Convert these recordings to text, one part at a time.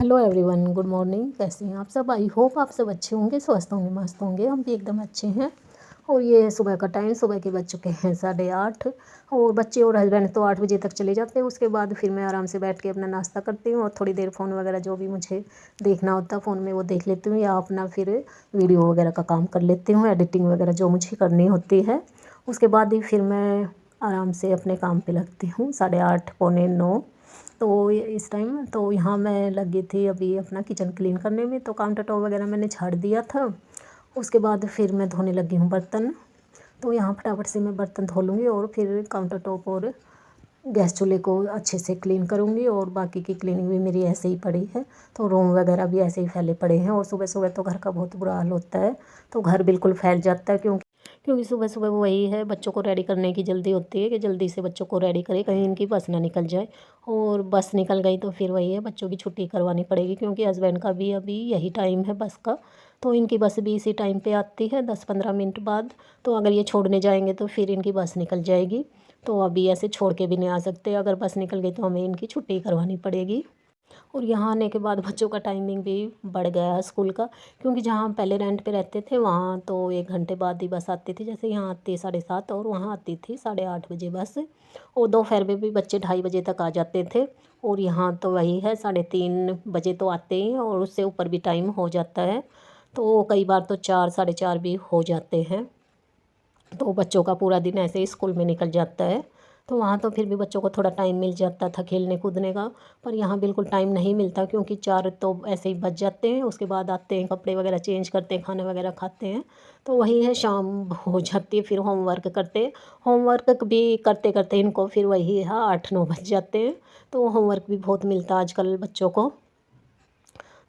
Hello everyone, good morning. कैसे हैं आप सब? आई होप आप सब अच्छे होंगे, स्वस्थ होंगे, मस्त होंगे। हम भी एकदम अच्छे हैं। और ये सुबह का टाइम, सुबह के बज चुके हैं 8:30। और बच्चे और हस्बैंड तो 8 बजे तक चले जाते हैं। उसके बाद फिर मैं आराम से बैठ के अपना नाश्ता करती हूँ और थोड़ी देर फ़ोन वगैरह जो भी मुझे देखना होता है फ़ोन में वो देख लेती हूँ, या अपना फिर वीडियो वगैरह का काम कर लेती हूँ, एडिटिंग वगैरह जो मुझे करनी होती है। उसके बाद ही फिर मैं आराम से अपने काम पे लगती हूँ 8:30 पौने 9। तो इस टाइम तो यहाँ मैं लगी थी अभी अपना किचन क्लीन करने में। तो काउंटर टॉप वगैरह मैंने झाड़ दिया था। उसके बाद फिर मैं धोने लगी हूँ बर्तन। तो यहाँ फटाफट से मैं बर्तन धो लूँगी और फिर काउंटर टॉप और गैस चूल्हे को अच्छे से क्लीन करूँगी। और बाकी की क्लीनिंग भी मेरी ऐसे ही पड़ी है। तो रूम वगैरह भी ऐसे ही फैले पड़े हैं। और सुबह सुबह तो घर का बहुत बुरा हाल होता है। तो घर बिल्कुल फैल जाता है, क्योंकि सुबह सुबह वही है, बच्चों को रेडी करने की जल्दी होती है कि जल्दी से बच्चों को रेडी करें, कहीं इनकी बस ना निकल जाए। और बस निकल गई तो फिर वही है, बच्चों की छुट्टी करवानी पड़ेगी, क्योंकि हस्बैंड का भी अभी यही टाइम है बस का। तो इनकी बस भी इसी टाइम पे आती है 10-15 मिनट बाद। तो अगर ये छोड़ने जाएंगे तो फिर इनकी बस निकल जाएगी। तो अभी ऐसे छोड़ के भी नहीं आ सकते, अगर बस निकल गई तो हमें इनकी छुट्टी करवानी पड़ेगी। और यहाँ आने के बाद बच्चों का टाइमिंग भी बढ़ गया है स्कूल का, क्योंकि जहाँ हम पहले रेंट पे रहते थे वहाँ तो 1 घंटे बाद ही बस आती थी। जैसे यहाँ आती है 7:30 और वहाँ आती थी 8:30 बजे बस। और दोपहर में भी बच्चे 2:30 बजे तक आ जाते थे। और यहाँ तो वही है, 3:30 बजे तो आते ही हैं, और उससे ऊपर भी टाइम हो जाता है। तो कई बार तो 4, 4:30 भी हो जाते हैं। तो बच्चों का पूरा दिन ऐसे ही स्कूल में निकल जाता है। तो वहाँ तो फिर भी बच्चों को थोड़ा टाइम मिल जाता था खेलने कूदने का। पर यहाँ बिल्कुल टाइम नहीं मिलता, क्योंकि 4 तो ऐसे ही बज जाते हैं। उसके बाद आते हैं, कपड़े वगैरह चेंज करते हैं, खाना वगैरह खाते हैं। तो वही है, शाम हो जाती है। फिर होमवर्क करते हैं, होमवर्क भी करते करते इनको फिर वही है 8-9 बज जाते हैं। तो होमवर्क भी बहुत मिलता है आजकल बच्चों को।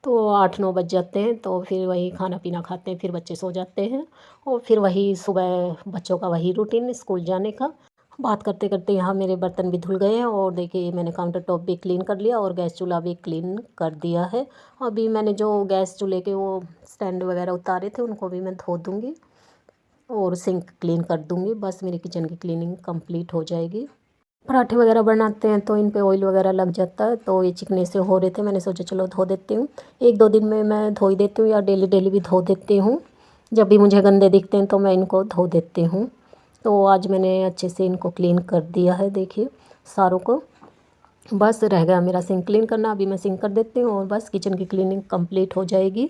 तो 8-9 बज जाते हैं। तो फिर वही खाना पीना खाते हैं, फिर बच्चे सो जाते हैं। और फिर वही सुबह बच्चों का वही रूटीन स्कूल जाने का। बात करते करते यहाँ मेरे बर्तन भी धुल गए हैं। और देखिए, मैंने काउंटर टॉप भी क्लीन कर लिया और गैस चूल्हा भी क्लीन कर दिया है। अभी मैंने जो गैस चूल्हे के वो स्टैंड वगैरह उतारे थे उनको भी मैं धो दूँगी और सिंक क्लीन कर दूँगी। बस मेरी किचन की क्लीनिंग कंप्लीट हो जाएगी। पराठे वगैरह बनाते हैं तो इन पे ऑयल वगैरह लग जाता है। तो ये चिकने से हो रहे थे, मैंने सोचा चलो धो देती हूँ। 1-2 दिन में मैं धो ही देती हूँ, या डेली डेली भी धो देती हूँ। जब भी मुझे गंदे दिखते हैं तो मैं इनको धो देती हूँ। तो आज मैंने अच्छे से इनको क्लीन कर दिया है, देखिए सारों को। बस रह गया मेरा सिंक क्लीन करना। अभी मैं सिंक कर देती हूँ और बस किचन की क्लीनिंग कंप्लीट हो जाएगी।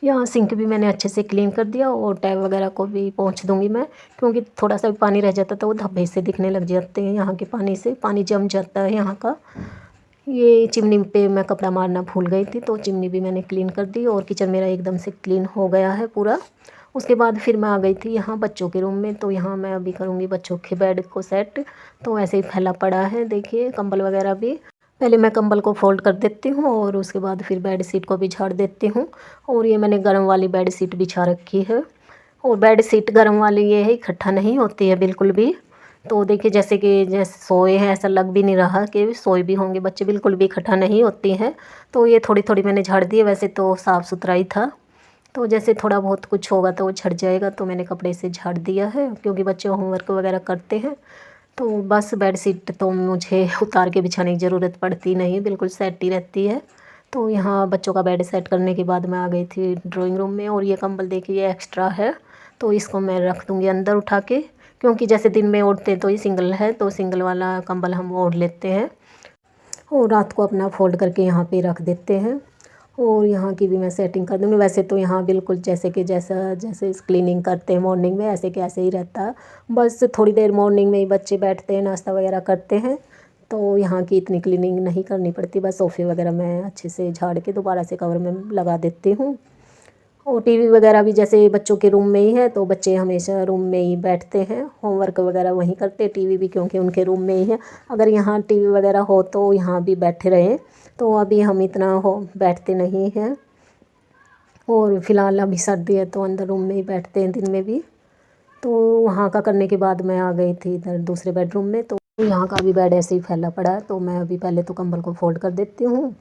यहाँ सिंक भी मैंने अच्छे से क्लीन कर दिया और टैप वगैरह को भी पोंछ दूँगी मैं, क्योंकि थोड़ा सा भी पानी रह जाता तो वो धब्बे से दिखने लग जाते हैं। यहाँ के पानी से पानी जम जाता है यहाँ का। ये चिमनी पे मैं कपड़ा मारना भूल गई थी, तो चिमनी भी मैंने क्लीन कर दी और किचन मेरा एकदम से क्लीन हो गया है पूरा। उसके बाद फिर मैं आ गई थी यहाँ बच्चों के रूम में। तो यहाँ मैं अभी करूँगी बच्चों के बेड को सेट। तो ऐसे ही फैला पड़ा है, देखिए कंबल वगैरह भी। पहले मैं कंबल को फोल्ड कर देती हूँ और उसके बाद फिर बेड शीट को भी झाड़ देती हूँ। और ये मैंने गर्म वाली बेड शीट बिछा रखी है। और बेड शीट गर्म वाली ये है, इकट्ठा नहीं होती है बिल्कुल भी। तो देखिए, जैसे सोए हैं ऐसा लग भी नहीं रहा कि सोए भी होंगे बच्चे, बिल्कुल भी इकट्ठा नहीं होती हैं। तो ये थोड़ी थोड़ी मैंने झाड़ दी है, वैसे तो साफ़ सुथरा ही था। तो जैसे थोड़ा बहुत कुछ होगा तो वो झड़ जाएगा, तो मैंने कपड़े से झाड़ दिया है, क्योंकि बच्चे होमवर्क वगैरह करते हैं। तो बस बेड शीट तो मुझे उतार के बिछाने की ज़रूरत पड़ती नहीं, बिल्कुल सेट ही रहती है। तो यहाँ बच्चों का बेड सेट करने के बाद मैं आ गई थी ड्राइंग रूम में। और ये कंबल देखिए, ये एक्स्ट्रा है, तो इसको मैं रख दूँगी अंदर उठा के, क्योंकि जैसे दिन में ओढ़ते हैं तो ये सिंगल है, तो सिंगल वाला कंबल हम ओढ़ लेते हैं और रात को अपना फोल्ड करके यहाँ पे रख देते हैं। और यहाँ की भी मैं सेटिंग कर दूँगी। वैसे तो यहाँ बिल्कुल जैसे कि जैसे क्लीनिंग करते हैं मॉर्निंग में, ऐसे के ऐसे ही रहता है। बस थोड़ी देर मॉर्निंग में ही बच्चे बैठते हैं, नाश्ता वगैरह करते हैं। तो यहाँ की इतनी क्लीनिंग नहीं करनी पड़ती, बस सोफ़े वगैरह मैं अच्छे से झाड़ के दोबारा से कवर में लगा देती हूँ। और टीवी वगैरह भी जैसे बच्चों के रूम में ही है, तो बच्चे हमेशा रूम में ही बैठते हैं, होमवर्क वगैरह वहीं करते हैं। टीवी भी क्योंकि उनके रूम में ही है। अगर यहाँ टीवी वगैरह हो तो यहाँ भी बैठे रहें, तो अभी हम इतना हो बैठते नहीं हैं। और फिलहाल अभी सर्दी है तो अंदर रूम में ही बैठते हैं दिन में भी। तो वहाँ का करने के बाद मैं आ गई थी इधर दूसरे बेडरूम में। तो यहाँ का भी बेड ऐसे ही फैला पड़ा है, तो मैं अभी पहले तो कंबल को फोल्ड कर देती हूँ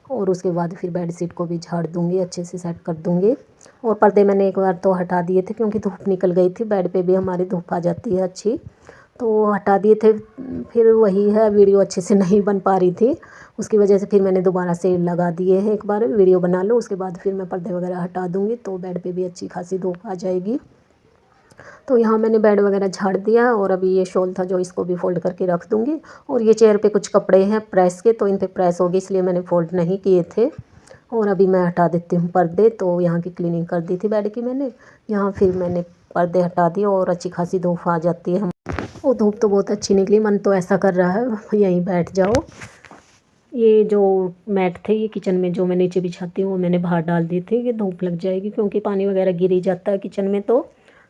और उसके बाद फिर बेड शीट को भी झाड़ दूँगी, अच्छे से सेट कर दूँगी। और पर्दे मैंने एक बार तो हटा दिए थे क्योंकि धूप निकल गई थी, बेड पे भी हमारी धूप आ जाती है अच्छी, तो हटा दिए थे। फिर वही है, वीडियो अच्छे से नहीं बन पा रही थी, उसकी वजह से फिर मैंने दोबारा से लगा दिए हैं। एक बार वीडियो बना लो, उसके बाद फिर मैं पर्दे वगैरह हटा दूँगी, तो बेड पे भी अच्छी खासी धूप आ जाएगी। तो यहाँ मैंने बेड वगैरह झाड़ दिया और अभी ये शॉल था जो इसको भी फ़ोल्ड करके रख दूँगी। और ये चेयर पे कुछ कपड़े हैं प्रेस के, तो इन पे प्रेस होगी इसलिए मैंने फ़ोल्ड नहीं किए थे। और अभी मैं हटा देती हूँ पर्दे। तो यहाँ की क्लीनिंग कर दी थी बेड की मैंने, यहाँ फिर मैंने पर्दे हटा दिए और अच्छी खासी धूप आ जाती है। वो धूप तो बहुत अच्छी निकली, मन तो ऐसा कर रहा है यहीं बैठ जाओ। ये जो मैट थे ये किचन में जो मैं नीचे बिछाती हूँ वो मैंने बाहर डाल दी थी कि धूप लग जाएगी, क्योंकि पानी वगैरह गिर ही जाता है किचन में।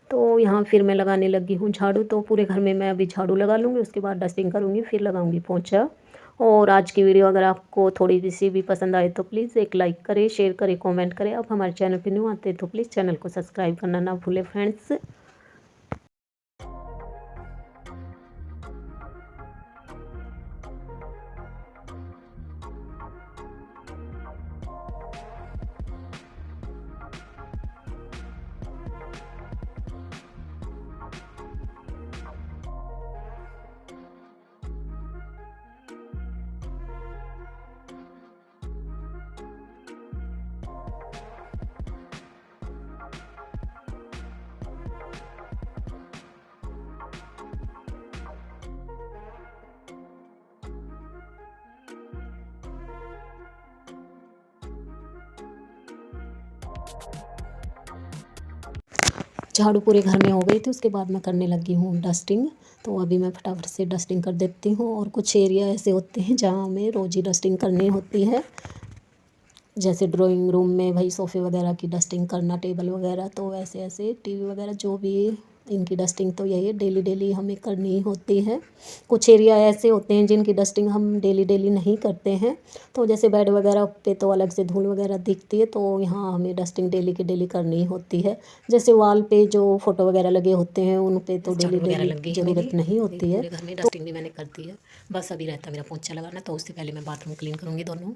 तो यहाँ फिर मैं लगाने लगी हूँ झाड़ू। तो पूरे घर में मैं अभी झाड़ू लगा लूँगी, उसके बाद डस्टिंग करूँगी, फिर लगाऊँगी पोंछा। और आज की वीडियो अगर आपको थोड़ी सी भी पसंद आए तो प्लीज़ एक लाइक करें, शेयर करें, कमेंट करें। आप हमारे चैनल पर न्यू आते हैं तो प्लीज़ चैनल को सब्सक्राइब करना ना भूलें फ्रेंड्स। झाड़ू पूरे घर में हो गई थी, उसके बाद मैं करने लगी हूँ डस्टिंग। तो अभी मैं फटाफट से डस्टिंग कर देती हूँ। और कुछ एरिया ऐसे होते हैं जहाँ हमें रोज़ ही डस्टिंग करनी होती है, जैसे ड्राइंग रूम में भाई सोफ़े वगैरह की डस्टिंग करना, टेबल वगैरह, तो ऐसे ऐसे टीवी वगैरह जो भी इनकी डस्टिंग तो यही है, डेली डेली हमें करनी ही होती है। कुछ एरिया ऐसे होते हैं जिनकी डस्टिंग हम डेली डेली नहीं करते हैं, तो जैसे बेड वगैरह पे तो अलग से धूल वगैरह दिखती है, तो यहाँ हमें डस्टिंग डेली की डेली करनी ही होती है। जैसे वॉल पे जो फ़ोटो वगैरह लगे होते हैं उन पे तो डेली डेली ज़रूरत नहीं होती है। घर में डस्टिंग भी मैंने कर दी है, बस अभी रहता मेरा पोंछा लगाना। तो उससे पहले मैं बाथरूम क्लीन करूँगी, दोनों,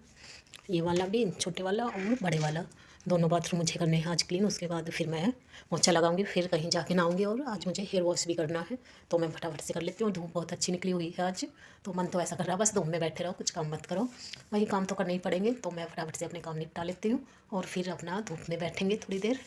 ये वाला भी, छोटे वाला और बड़े वाला, दोनों बाथरूम मुझे करने हैं आज क्लीन। उसके बाद फिर मैं पोंछा लगाऊंगी, फिर कहीं जाके नहाऊंगी। और आज मुझे हेयर वॉश भी करना है, तो मैं फटाफट से कर लेती हूँ। धूप बहुत अच्छी निकली हुई है आज, तो मन तो ऐसा कर रहा है बस धूप में बैठे रहो, कुछ काम मत करो। वही काम तो करने ही पड़ेंगे, तो मैं फटाफट से अपने काम निपटा लेती हूँ और फिर अपना धूप में बैठेंगे थोड़ी देर।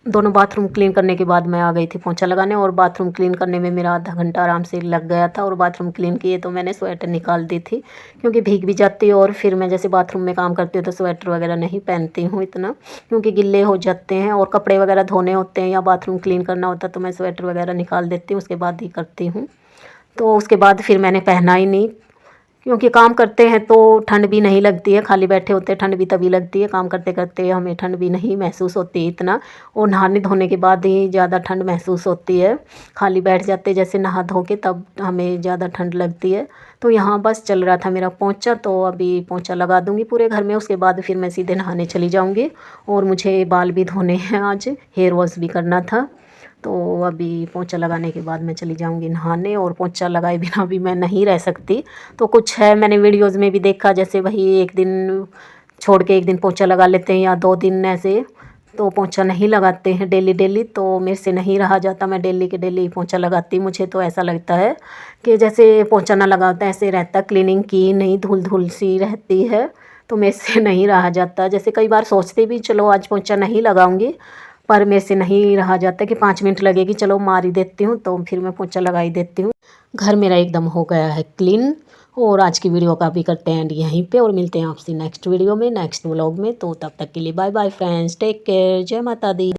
दोनों बाथरूम क्लीन करने के बाद मैं आ गई थी पोंछा लगाने, और बाथरूम क्लीन करने में मेरा आधा घंटा आराम से लग गया था। और बाथरूम क्लीन किए तो मैंने स्वेटर निकाल दी थी, क्योंकि भीग भी जाती है। और फिर मैं जैसे बाथरूम में काम करती हूँ तो स्वेटर वगैरह नहीं पहनती हूँ इतना, क्योंकि गिल्ले हो जाते हैं। और कपड़े वगैरह धोने होते हैं या बाथरूम क्लीन करना होता है तो मैं स्वेटर वगैरह निकाल देती हूँ, उसके बाद ही करती हूँ। तो उसके बाद फिर मैंने पहना ही नहीं, क्योंकि काम करते हैं तो ठंड भी नहीं लगती है, खाली बैठे होते हैं ठंड भी तभी लगती है, काम करते करते हमें ठंड भी नहीं महसूस होती है इतना। और नहाने धोने के बाद ही ज़्यादा ठंड महसूस होती है, खाली बैठ जाते जैसे नहा धो के तब हमें ज़्यादा ठंड लगती है। तो यहाँ बस चल रहा था मेरा पोंछा, तो अभी पोंछा लगा दूँगी पूरे घर में, उसके बाद फिर मैं सीधे नहाने चली जाऊँगी। और मुझे बाल भी धोने हैं आज, हेयर वॉश भी करना था। तो अभी पोंछा लगाने के बाद मैं चली जाऊंगी नहाने, और पोंछा लगाए बिना भी मैं नहीं रह सकती। तो कुछ है मैंने वीडियोस में भी देखा, जैसे वही एक दिन छोड़ के एक दिन पोंछा लगा लेते हैं या 2 दिन ऐसे, तो पोंछा नहीं लगाते हैं डेली डेली। तो मेरे से नहीं रहा जाता, मैं डेली के डेली पोंछा लगाती। मुझे तो ऐसा लगता है कि जैसे पोंछा ना लगाता ऐसे रहता, क्लीनिंग की नहीं, धूल धूल सी रहती है, तो मेरे से नहीं रहा जाता। जैसे कई बार सोचते भी चलो आज पोंछा नहीं लगाऊंगी, पर मेरे से नहीं रहा जाता कि 5 मिनट लगेगी, चलो मार ही देती हूँ, तो फिर मैं पोंछा लगा ही देती हूँ। घर मेरा एकदम हो गया है क्लीन। और आज की वीडियो का भी करते हैं एंड यहीं पे, और मिलते हैं आपसे नेक्स्ट वीडियो में, नेक्स्ट व्लॉग में। तो तब तक के लिए bye bye friends, take care, जय माता दी।